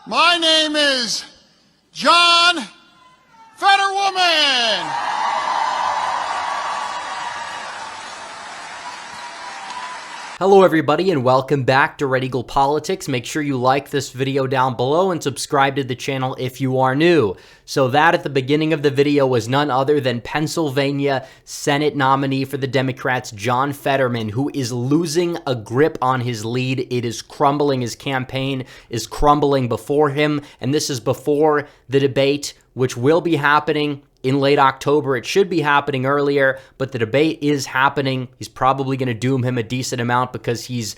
My name is John Fetterwoman. Hello everybody and welcome back to Red Eagle Politics. Make sure you like this video down below and subscribe to the channel if you are new. So that at the beginning of the video was none other than Pennsylvania Senate nominee for the Democrats, John Fetterman, who is losing a grip on his lead. It is crumbling. His campaign is crumbling before him, and this is before the debate, which will be happening in late October. It should be happening earlier, but the debate is happening. He's probably going to doom him a decent amount because he's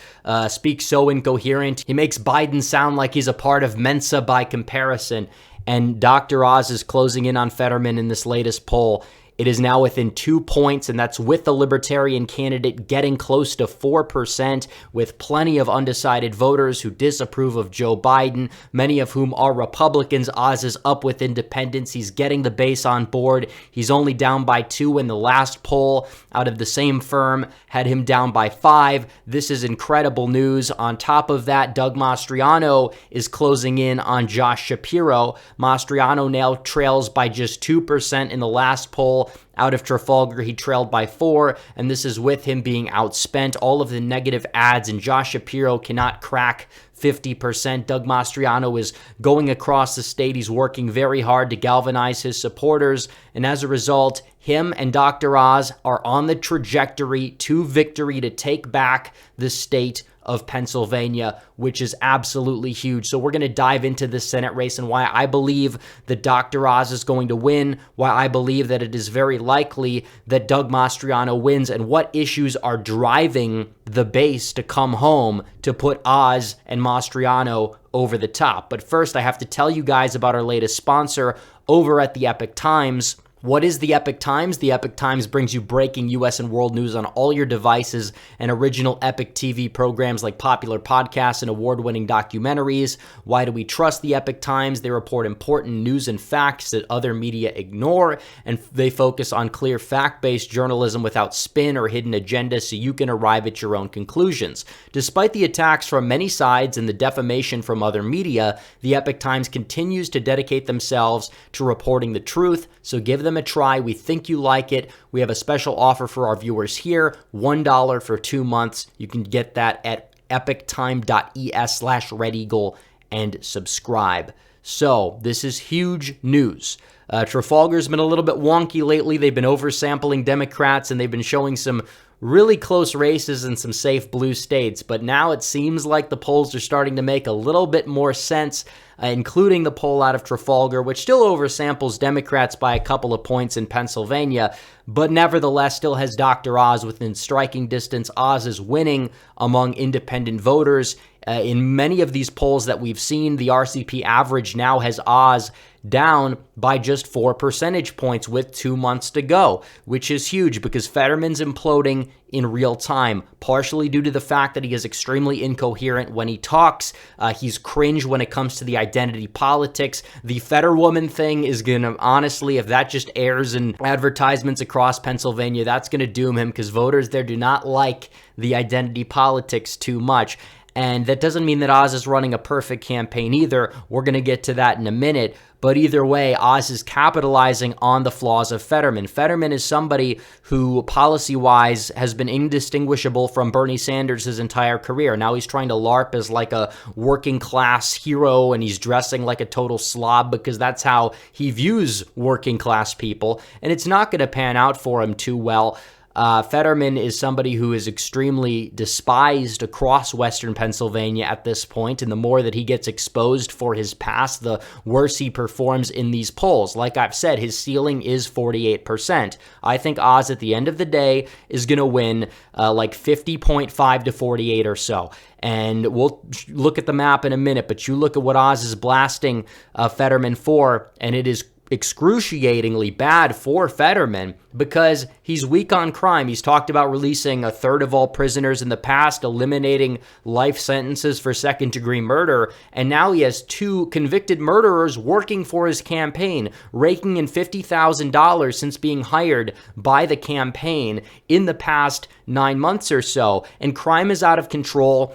speaks so incoherent. He makes Biden sound like he's a part of Mensa by comparison. And Dr. Oz is closing in on Fetterman in this latest poll. It is now within 2 points, and that's with the Libertarian candidate getting close to 4%, with plenty of undecided voters who disapprove of Joe Biden, many of whom are Republicans. Oz is up with independents. He's getting the base on board. He's only down by 2 in the last poll out of the same firm, had him down by 5. This is incredible news. On top of that, Doug Mastriano is closing in on Josh Shapiro. Mastriano now trails by just 2% in the last poll. Out of Trafalgar, he trailed by 4, and this is with him being outspent. All of the negative ads, and Josh Shapiro cannot crack 50%. Doug Mastriano is going across the state. He's working very hard to galvanize his supporters, and as a result, him and Dr. Oz are on the trajectory to victory to take back the state of Pennsylvania, which is absolutely huge. So we're going to dive into this Senate race and why I believe that Dr. Oz is going to win, why I believe that it is very likely that Doug Mastriano wins, and what issues are driving the base to come home to put Oz and Mastriano over the top. But first, I have to tell you guys about our latest sponsor over at the Epoch Times. What is the Epoch Times? The Epoch Times brings you breaking U.S. and world news on all your devices and original Epoch TV programs like popular podcasts and award-winning documentaries. Why do we trust the Epoch Times? They report important news and facts that other media ignore, and they focus on clear fact-based journalism without spin or hidden agendas so you can arrive at your own conclusions. Despite the attacks from many sides and the defamation from other media, the Epoch Times continues to dedicate themselves to reporting the truth, so give them a try. We think you like it. We have a special offer for our viewers here, $1 for 2 months. You can get that at epochtime.es/redeagle and subscribe. So this is huge news. Trafalgar's been a little bit wonky lately. They've been oversampling Democrats, and they've been showing some really close races in some safe blue states, but now it seems like the polls are starting to make a little bit more sense, including the poll out of Trafalgar, which still oversamples Democrats by a couple of points in Pennsylvania, but nevertheless still has Dr. Oz within striking distance. Oz is winning among independent voters. In many of these polls that we've seen, the RCP average now has Oz down by just 4 percentage points with 2 months to go, which is huge because Fetterman's imploding in real time, partially due to the fact that he is extremely incoherent when he talks. He's cringe when it comes to the identity politics. The Fetterwoman thing is going to, honestly, if that just airs in advertisements across Pennsylvania, that's going to doom him because voters there do not like the identity politics too much. And that doesn't mean that Oz is running a perfect campaign either. We're going to get to that in a minute. But either way, Oz is capitalizing on the flaws of Fetterman. Fetterman is somebody who, policy-wise, has been indistinguishable from Bernie Sanders his entire career. Now he's trying to LARP as like a working-class hero, and he's dressing like a total slob because that's how he views working-class people. And it's not going to pan out for him too well. Fetterman is somebody who is extremely despised across Western Pennsylvania at this point, and the more that he gets exposed for his past, the worse he performs in these polls. Like I've said, his ceiling is 48%. I think Oz at the end of the day is going to win like 50.5 to 48 or so. And we'll look at the map in a minute, but you look at what Oz is blasting Fetterman for, and it is excruciatingly bad for Fetterman because he's weak on crime. He's talked about releasing a third of all prisoners in the past, eliminating life sentences for second-degree murder, and now he has 2 convicted murderers working for his campaign, raking in $50,000 since being hired by the campaign in the past 9 months or so. And crime is out of control.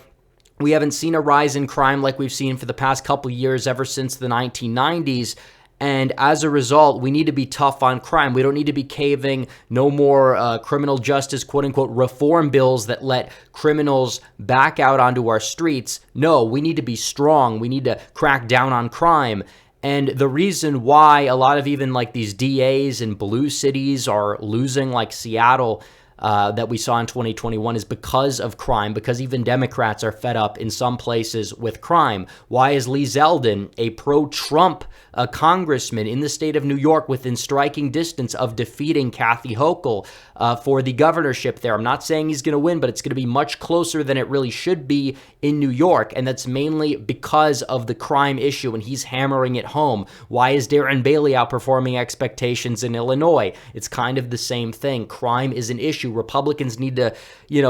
We haven't seen a rise in crime like we've seen for the past couple of years ever since the 1990s. And as a result, we need to be tough on crime. We don't need to be caving. No more criminal justice, quote unquote, reform bills that let criminals back out onto our streets. No, we need to be strong. We need to crack down on crime. And the reason why a lot of even like these DAs in blue cities are losing, like Seattle, that we saw in 2021 is because of crime, because even Democrats are fed up in some places with crime. Why is Lee Zeldin, a pro-Trump congressman in the state of New York, within striking distance of defeating Kathy Hochul for the governorship there? I'm not saying he's going to win, but it's going to be much closer than it really should be in New York, and that's mainly because of the crime issue, and he's hammering it home. Why is Darren Bailey outperforming expectations in Illinois? It's kind of the same thing. Crime is an issue. Republicans need to,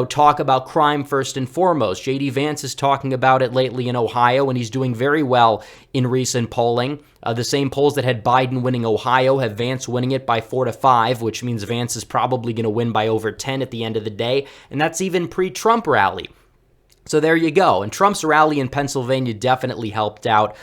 talk about crime first and foremost. J.D. Vance is talking about it lately in Ohio, and he's doing very well in recent polling. The same polls that had Biden winning Ohio have Vance winning it by 4 to 5, which means Vance is probably going to win by over 10 at the end of the day, and that's even pre-Trump rally. So there you go. And Trump's rally in Pennsylvania definitely helped out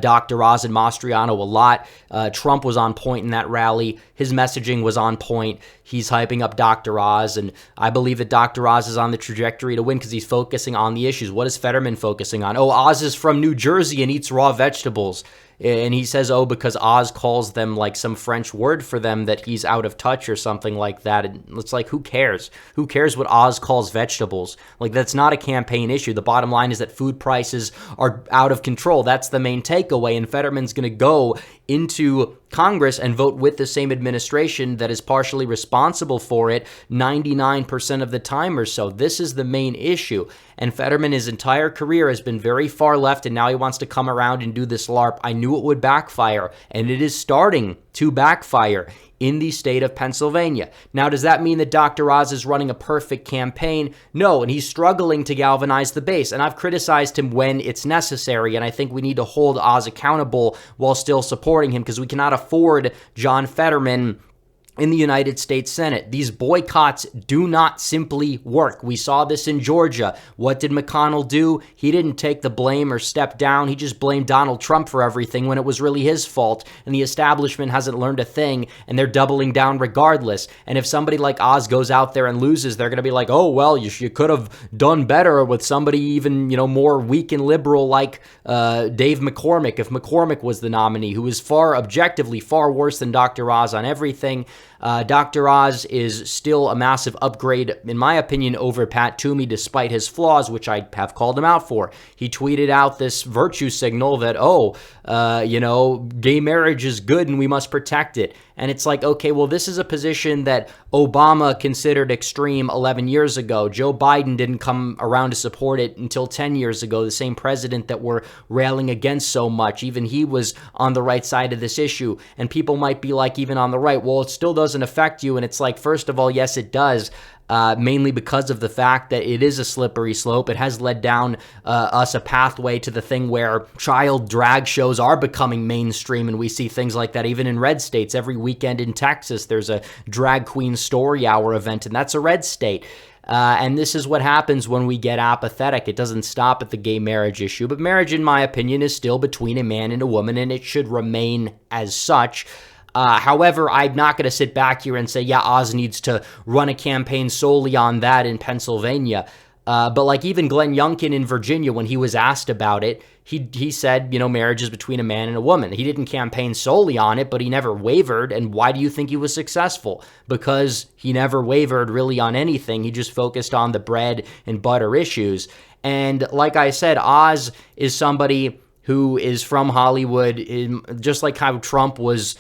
Dr. Oz and Mastriano a lot. Trump was on point in that rally. His messaging was on point. He's hyping up Dr. Oz, and I believe that Dr. Oz is on the trajectory to win because he's focusing on the issues. What is Fetterman focusing on? Oh, Oz is from New Jersey and eats raw vegetables. And he says, oh, because Oz calls them like some French word for them that he's out of touch or something like that. And it's like, who cares? Who cares what Oz calls vegetables? Like, that's not a campaign issue. The bottom line is that food prices are out of control. That's the main takeaway. And Fetterman's going to go into Congress and vote with the same administration that is partially responsible for it 99% of the time or so. This is the main issue. And Fetterman, his entire career, has been very far left, and now he wants to come around and do this LARP. I knew it would backfire, and it is starting to backfire in the state of Pennsylvania. Now, does that mean that Dr. Oz is running a perfect campaign? No, and he's struggling to galvanize the base, and I've criticized him when it's necessary, and I think we need to hold Oz accountable while still supporting him, because we cannot afford John Fetterman in the United States Senate. These boycotts do not simply work. We saw this in Georgia. What did McConnell do? He didn't take the blame or step down. He just blamed Donald Trump for everything when it was really his fault. And the establishment hasn't learned a thing, and they're doubling down regardless. And if somebody like Oz goes out there and loses, they're going to be like, oh, well, you could have done better with somebody even, more weak and liberal like Dave McCormick, if McCormick was the nominee, who is objectively far worse than Dr. Oz on everything. Dr. Oz is still a massive upgrade, in my opinion, over Pat Toomey, despite his flaws, which I have called him out for. He tweeted out this virtue signal that, gay marriage is good and we must protect it. And it's like, okay, well, this is a position that Obama considered extreme 11 years ago. Joe Biden didn't come around to support it until 10 years ago, the same president that we're railing against so much. Even he was on the right side of this issue. And people might be like, even on the right, well, it still doesn't affect you. And it's like, first of all, yes, it does. Mainly because of the fact that it is a slippery slope. It has led down us a pathway to the thing where child drag shows are becoming mainstream, and we see things like that even in red states. Every weekend in Texas, there's a drag queen story hour event, and that's a red state. And this is what happens when we get apathetic. It doesn't stop at the gay marriage issue, but marriage, in my opinion, is still between a man and a woman, and it should remain as such. However, I'm not going to sit back here and say, yeah, Oz needs to run a campaign solely on that in Pennsylvania. But like even Glenn Youngkin in Virginia, when he was asked about it, he said, marriage is between a man and a woman. He didn't campaign solely on it, but he never wavered. And why do you think he was successful? Because he never wavered really on anything. He just focused on the bread and butter issues. And like I said, Oz is somebody who is from Hollywood, just like how Trump was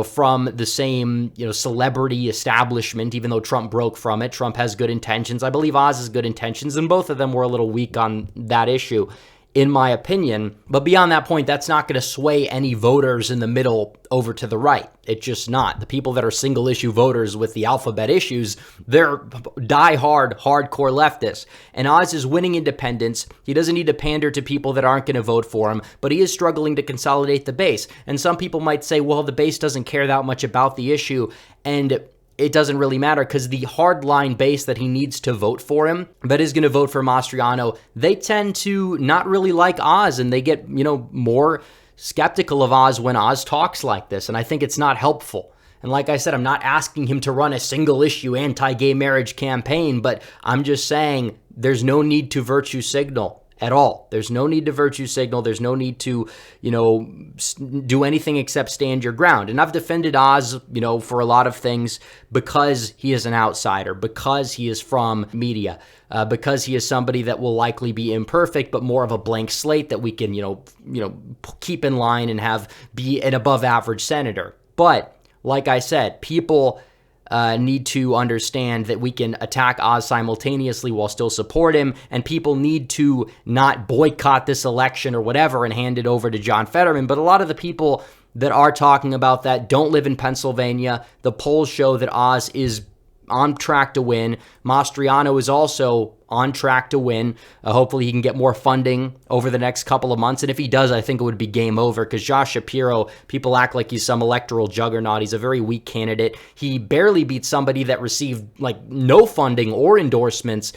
from the same, celebrity establishment, even though Trump broke from it. Trump has good intentions. I believe Oz has good intentions, and both of them were a little weak on that issue, in my opinion. But beyond that point, that's not going to sway any voters in the middle over to the right. It's just not. The people that are single issue voters with the alphabet issues, they're die-hard, hardcore leftists. And Oz is winning independents. He doesn't need to pander to people that aren't going to vote for him, but he is struggling to consolidate the base. And some people might say, well, the base doesn't care that much about the issue. And it doesn't really matter because the hardline base that he needs to vote for him, that is going to vote for Mastriano, they tend to not really like Oz, and they get, more skeptical of Oz when Oz talks like this, and I think it's not helpful. And like I said, I'm not asking him to run a single-issue anti-gay marriage campaign, but I'm just saying there's no need to virtue signal at all. There's no need to virtue signal. There's no need to, do anything except stand your ground. And I've defended Oz, for a lot of things because he is an outsider, because he is from media, because he is somebody that will likely be imperfect, but more of a blank slate that we can, keep in line and be an above average senator. But like I said, people need to understand that we can attack Oz simultaneously while still support him, and people need to not boycott this election or whatever and hand it over to John Fetterman. But a lot of the people that are talking about that don't live in Pennsylvania. The polls show that Oz is on track to win. Mastriano is also on track to win. Hopefully he can get more funding over the next couple of months. And if he does, I think it would be game over because Josh Shapiro, people act like he's some electoral juggernaut. He's a very weak candidate. He barely beat somebody that received no funding or endorsements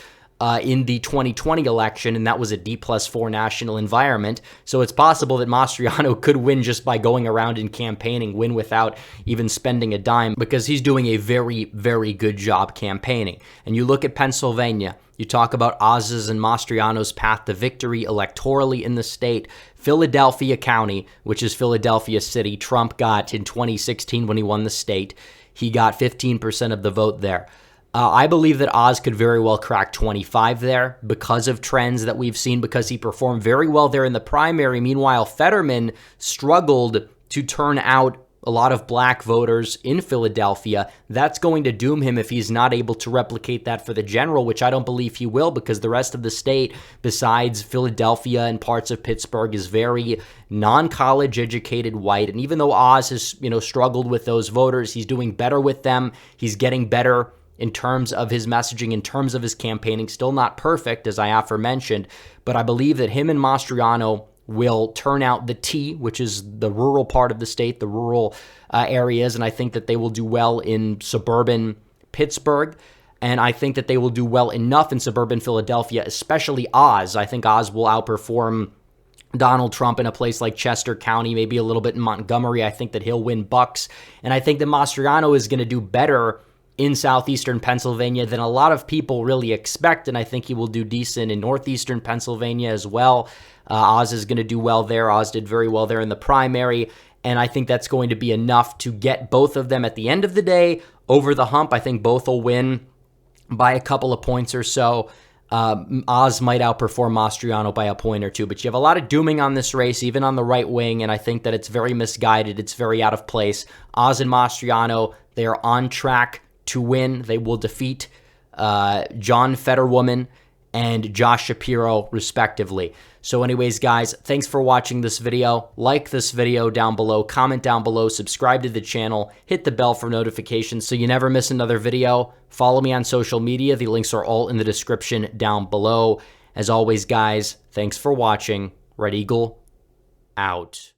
in the 2020 election, and that was a D+4 national environment. So it's possible that Mastriano could win just by going around and campaigning, win without even spending a dime, because he's doing a very, very good job campaigning. And you look at Pennsylvania, you talk about Oz's and Mastriano's path to victory electorally in the state. Philadelphia County, which is Philadelphia City, Trump got in 2016 when he won the state. He got 15% of the vote there. I believe that Oz could very well crack 25 there because of trends that we've seen, because he performed very well there in the primary. Meanwhile, Fetterman struggled to turn out a lot of black voters in Philadelphia. That's going to doom him if he's not able to replicate that for the general, which I don't believe he will, because the rest of the state, besides Philadelphia and parts of Pittsburgh, is very non-college educated white. And even though Oz has, struggled with those voters, he's doing better with them. He's getting better in terms of his messaging, in terms of his campaigning. Still not perfect, as I aforementioned, but I believe that him and Mastriano will turn out the T, which is the rural part of the state, the rural areas, and I think that they will do well in suburban Pittsburgh, and I think that they will do well enough in suburban Philadelphia, especially Oz. I think Oz will outperform Donald Trump in a place like Chester County, maybe a little bit in Montgomery. I think that he'll win Bucks, and I think that Mastriano is going to do better in southeastern Pennsylvania than a lot of people really expect, and I think he will do decent in northeastern Pennsylvania as well. Oz is going to do well there. Oz did very well there in the primary, and I think that's going to be enough to get both of them at the end of the day over the hump. I think both will win by a couple of points or so. Oz might outperform Mastriano by a point or two, but you have a lot of dooming on this race, even on the right wing, and I think that it's very misguided. It's very out of place. Oz and Mastriano, they are on track to win. They will defeat John Fetterwoman and Josh Shapiro, respectively. So anyways, guys, thanks for watching this video. Like this video down below, comment down below, subscribe to the channel, hit the bell for notifications so you never miss another video. Follow me on social media. The links are all in the description down below. As always, guys, thanks for watching. Red Eagle, out.